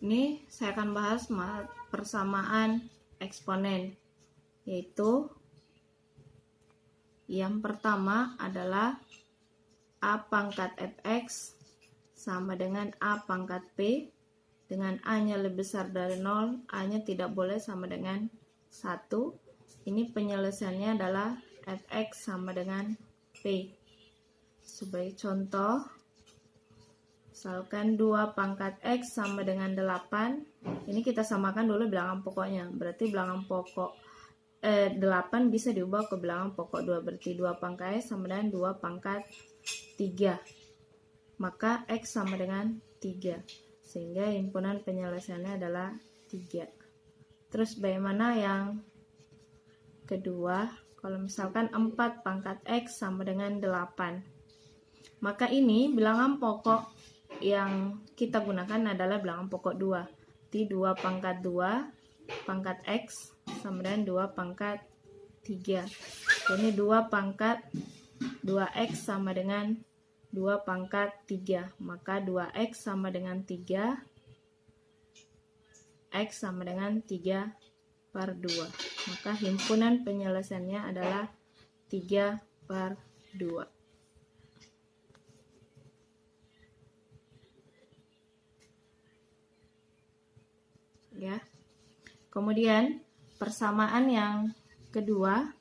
Ini saya akan bahas persamaan eksponen, yaitu yang pertama adalah A pangkat fx sama dengan A pangkat p, dengan A-nya lebih besar dari 0, A-nya tidak boleh sama dengan 1. Ini penyelesaiannya adalah fx sama dengan p. Sebagai contoh, misalkan 2 pangkat x sama dengan 8. Ini kita samakan dulu bilangan pokoknya. Berarti bilangan pokok 8 bisa diubah ke bilangan pokok 2. Berarti 2 pangkat x sama dengan 2 pangkat 3. Maka x sama dengan 3. Sehingga himpunan penyelesaiannya adalah 3. Terus bagaimana yang kedua? Kalau misalkan 4 pangkat x sama dengan 8. Maka ini bilangan pokok yang kita gunakan adalah bilangan pokok 2. Di 2 pangkat 2 pangkat x sama dengan 2 pangkat 3. Ini 2 pangkat 2x sama dengan 2 pangkat 3. Maka 2x sama dengan 3. X sama dengan 3 per 2. Maka himpunan penyelesaiannya adalah 3 per 2. Ya. Kemudian persamaan yang kedua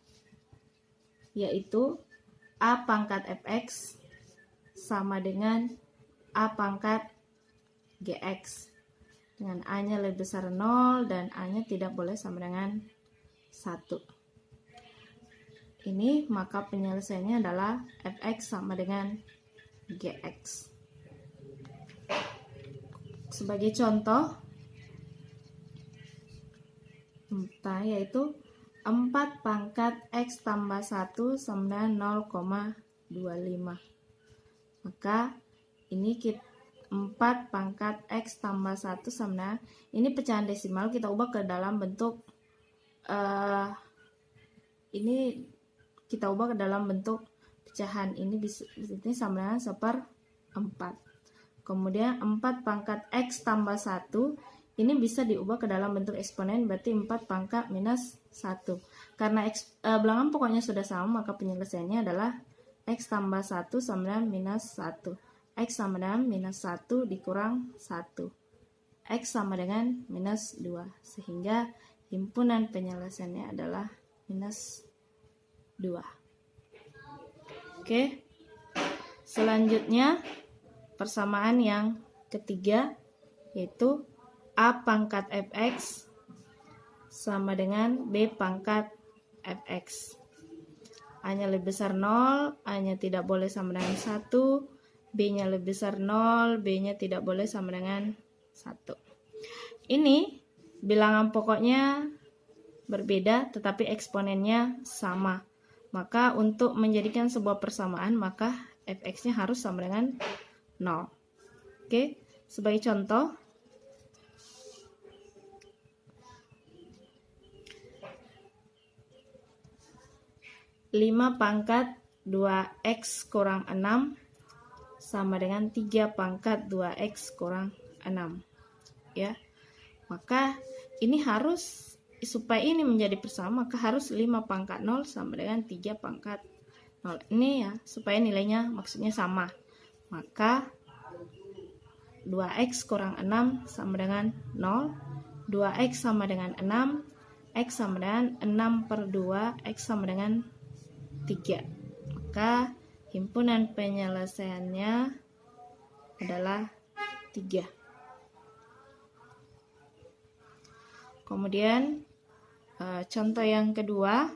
yaitu A pangkat fx sama dengan A pangkat gx, dengan A-nya lebih besar 0 dan A-nya tidak boleh sama dengan 1. Ini maka penyelesaiannya adalah fx sama dengan gx. Sebagai contoh, yaitu 4 pangkat x tambah 1 sama dengan 0,25. Maka ini 4 pangkat x tambah 1 sama, ini pecahan desimal kita ubah ke dalam bentuk ini kita ubah ke dalam bentuk pecahan. Ini sama dengan 1/4. Kemudian 4 pangkat x tambah 1 ini bisa diubah ke dalam bentuk eksponen, berarti 4 pangkat minus 1. Karena bilangan pokoknya sudah sama, maka penyelesaiannya adalah x tambah 1 sama dengan minus 1. X sama dengan minus 1 dikurang 1. X sama dengan minus 2. Sehingga himpunan penyelesaiannya adalah minus 2. Oke. Selanjutnya, persamaan yang ketiga, yaitu A pangkat fx sama dengan B pangkat fx. A-nya lebih besar 0, A-nya tidak boleh sama dengan 1, B-nya lebih besar 0, B-nya tidak boleh sama dengan 1. Ini bilangan pokoknya berbeda tetapi eksponennya sama. Maka untuk menjadikan sebuah persamaan, maka fx-nya harus sama dengan 0. Oke, sebagai contoh, 5 pangkat 2x kurang 6 sama dengan 3 pangkat 2x kurang 6. Ya. Maka ini harus, supaya ini menjadi persamaan, maka harus 5 pangkat 0 sama dengan 3 pangkat 0. Ini ya, supaya nilainya maksudnya sama. Maka 2x kurang 6 sama dengan 0. 2x sama dengan 6. X sama dengan 6 per 2. X sama dengan 3. Maka himpunan penyelesaiannya adalah 3. Kemudian contoh yang kedua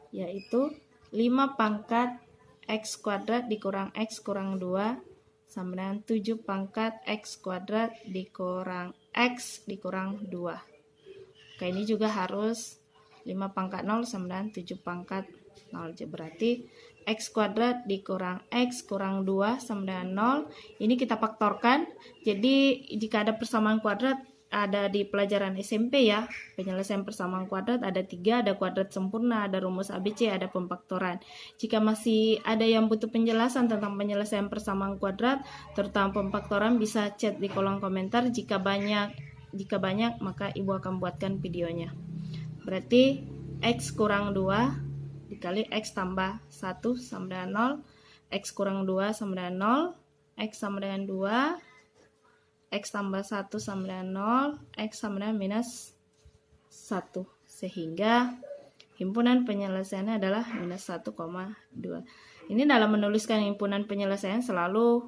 yaitu 5 pangkat x kuadrat dikurang x kurang 2 sama dengan 7 pangkat x kuadrat dikurang x dikurang 2. Oke, ini juga harus 5 pangkat 0 sama dengan 7 pangkat 0. Berarti x kuadrat dikurang x kurang 2 sama dengan 0. Ini kita faktorkan. Jadi jika ada persamaan kuadrat, ada di pelajaran SMP ya. Penyelesaian persamaan kuadrat ada 3, ada kuadrat sempurna, ada rumus ABC, ada pemfaktoran. Jika masih ada yang butuh penjelasan tentang penyelesaian persamaan kuadrat, terutama pemfaktoran, bisa chat di kolom komentar. Jika banyak maka Ibu akan buatkan videonya. Berarti X kurang 2 dikali X tambah 1 sama dengan 0, X kurang 2 sama dengan 0, X sama dengan 2, X tambah 1 sama dengan 0, X sama dengan minus 1. Sehingga himpunan penyelesaiannya adalah minus 1,2. Ini dalam menuliskan himpunan penyelesaian selalu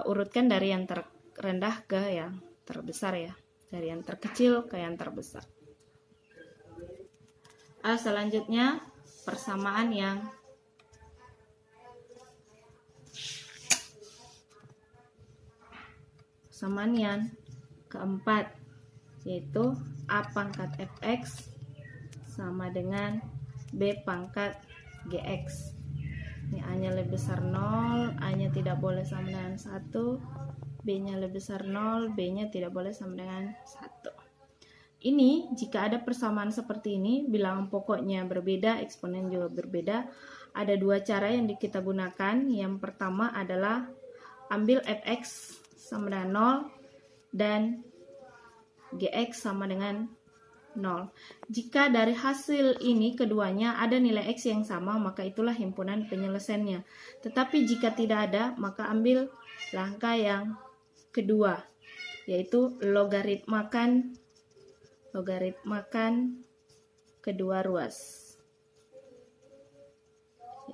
urutkan dari yang terendah ke yang terbesar ya. Dari yang terkecil ke yang terbesar. Selanjutnya persamaan yang keempat, yaitu A pangkat fx sama dengan B pangkat gx. Ini A-nya lebih besar 0, A-nya tidak boleh sama dengan 1, B-nya lebih besar 0, B-nya tidak boleh sama dengan 1. Ini jika ada persamaan seperti ini, bilangan pokoknya berbeda, eksponen juga berbeda. Ada 2 cara yang kita gunakan. Yang pertama adalah ambil fx sama dengan 0 dan gx sama dengan 0. Jika dari hasil ini keduanya ada nilai x yang sama, maka itulah himpunan penyelesaiannya. Tetapi jika tidak ada, maka ambil langkah yang kedua, yaitu logaritmakan kedua ruas.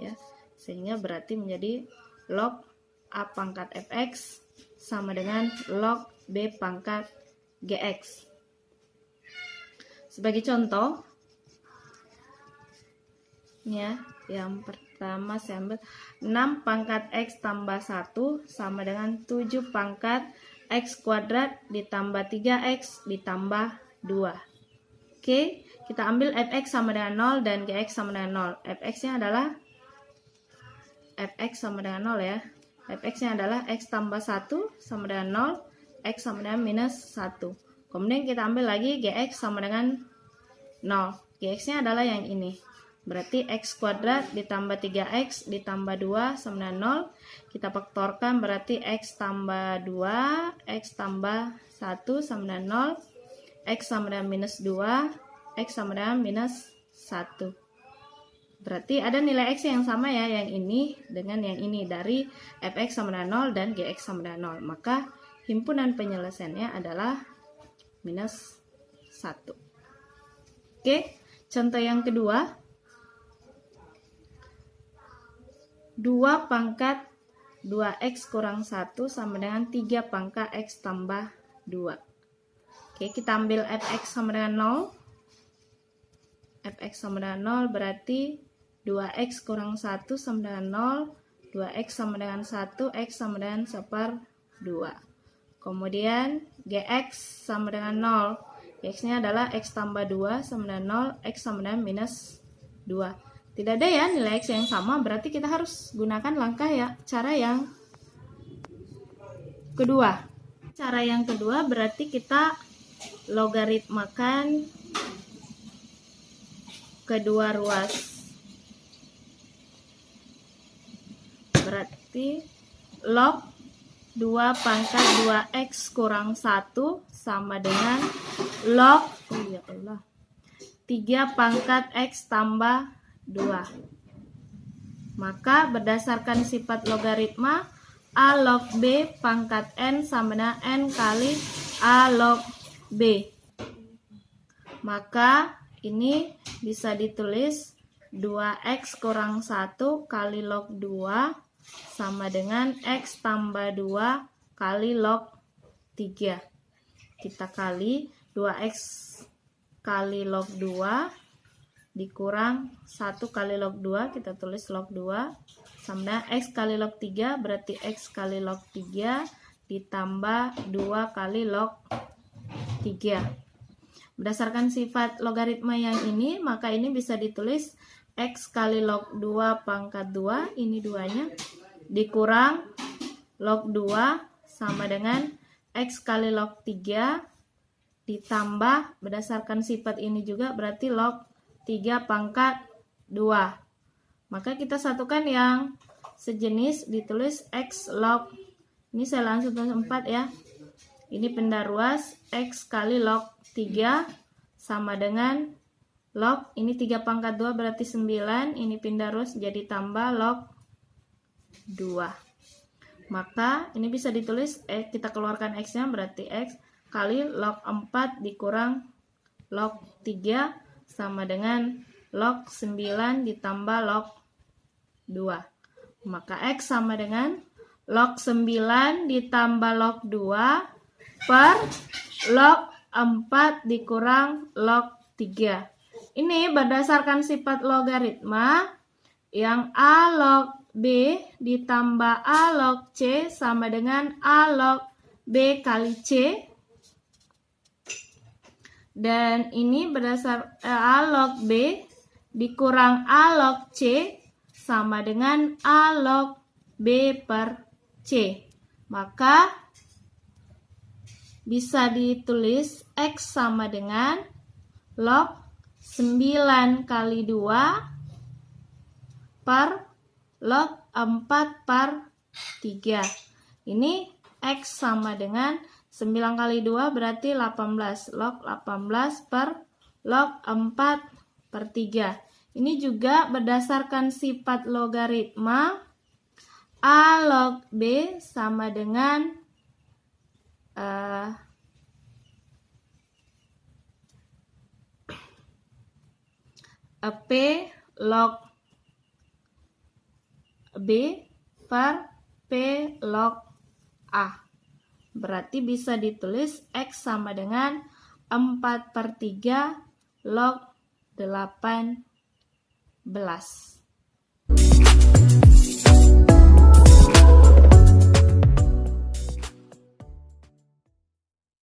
Ya, sehingga berarti menjadi log A pangkat fx sama dengan log B pangkat gx. Sebagai contoh, ya, yang pertama saya ambil 6 pangkat x tambah 1 sama dengan 7 pangkat x kuadrat ditambah 3x ditambah 2. Oke, kita ambil fx sama dengan 0 dan gx sama dengan 0. Fx-nya adalah fx sama dengan 0 ya. Fx-nya adalah x tambah 1 sama dengan 0, x sama dengan minus 1. Kemudian kita ambil lagi gx sama dengan 0. Gx-nya adalah yang ini. Berarti x kuadrat ditambah 3x ditambah 2 sama dengan 0. Kita faktorkan berarti x tambah 2, x tambah 1 sama dengan 0. X sama dengan minus 2, X sama dengan minus 1. Berarti ada nilai X yang sama ya, yang ini dengan yang ini, dari Fx sama dengan 0 dan Gx sama dengan 0. Maka himpunan penyelesaiannya adalah minus 1. Oke, contoh yang kedua. 2 pangkat 2x kurang 1 sama dengan 3 pangkat x tambah 2. Oke, kita ambil fx sama dengan 0. Fx sama dengan 0 berarti 2x kurang 1 sama dengan 0. 2x sama dengan 1, x sama dengan 1/2. Kemudian gx sama dengan 0. X-nya adalah x tambah 2 sama dengan 0, x sama dengan minus 2. Tidak ada ya nilai x yang sama, berarti kita harus gunakan langkah ya, cara yang kedua. Cara yang kedua berarti kita logaritmakan kedua ruas. Berarti log 2 pangkat 2x kurang 1 sama dengan log 3 pangkat x tambah 2. Maka berdasarkan sifat logaritma, a log b pangkat n sama dengan n kali a log b. Maka ini bisa ditulis 2x kurang 1 kali log 2 sama dengan x tambah 2 kali log 3. Kita kali 2x kali log 2 dikurang 1 kali log 2, kita tulis log 2 sama dengan x kali log 3, berarti x kali log 3 ditambah 2 kali log 3. Berdasarkan sifat logaritma yang ini, maka ini bisa ditulis x kali log 2 pangkat 2, ini 2-nya, dikurang log 2 sama dengan x kali log 3 ditambah berdasarkan sifat ini juga berarti log 3 pangkat 2. Maka kita satukan yang sejenis, ditulis X log, ini saya langsung tulis 4 ya. Ini benda ruas, X kali log 3 sama dengan log, ini 3 pangkat 2 berarti 9, ini pindah ruas jadi tambah log 2. Maka ini bisa ditulis, kita keluarkan X-nya berarti X kali log 4 dikurang log 3 sama dengan log 9 ditambah log 2. Maka X sama dengan log 9 ditambah log 2 per log 4 dikurang log 3. Ini berdasarkan sifat logaritma yang A log B ditambah A log C sama dengan A log B kali C. Dan ini berdasar A log B dikurang A log C sama dengan A log B per C. Maka bisa ditulis X sama dengan log 9 kali 2 per log 4 per 3. Ini X sama dengan 9 kali 2 berarti 18. Log 18 per log 4 per 3. Ini juga berdasarkan sifat logaritma A log B sama dengan P log B per P log A. Berarti bisa ditulis X sama dengan 4 per 3 log 18.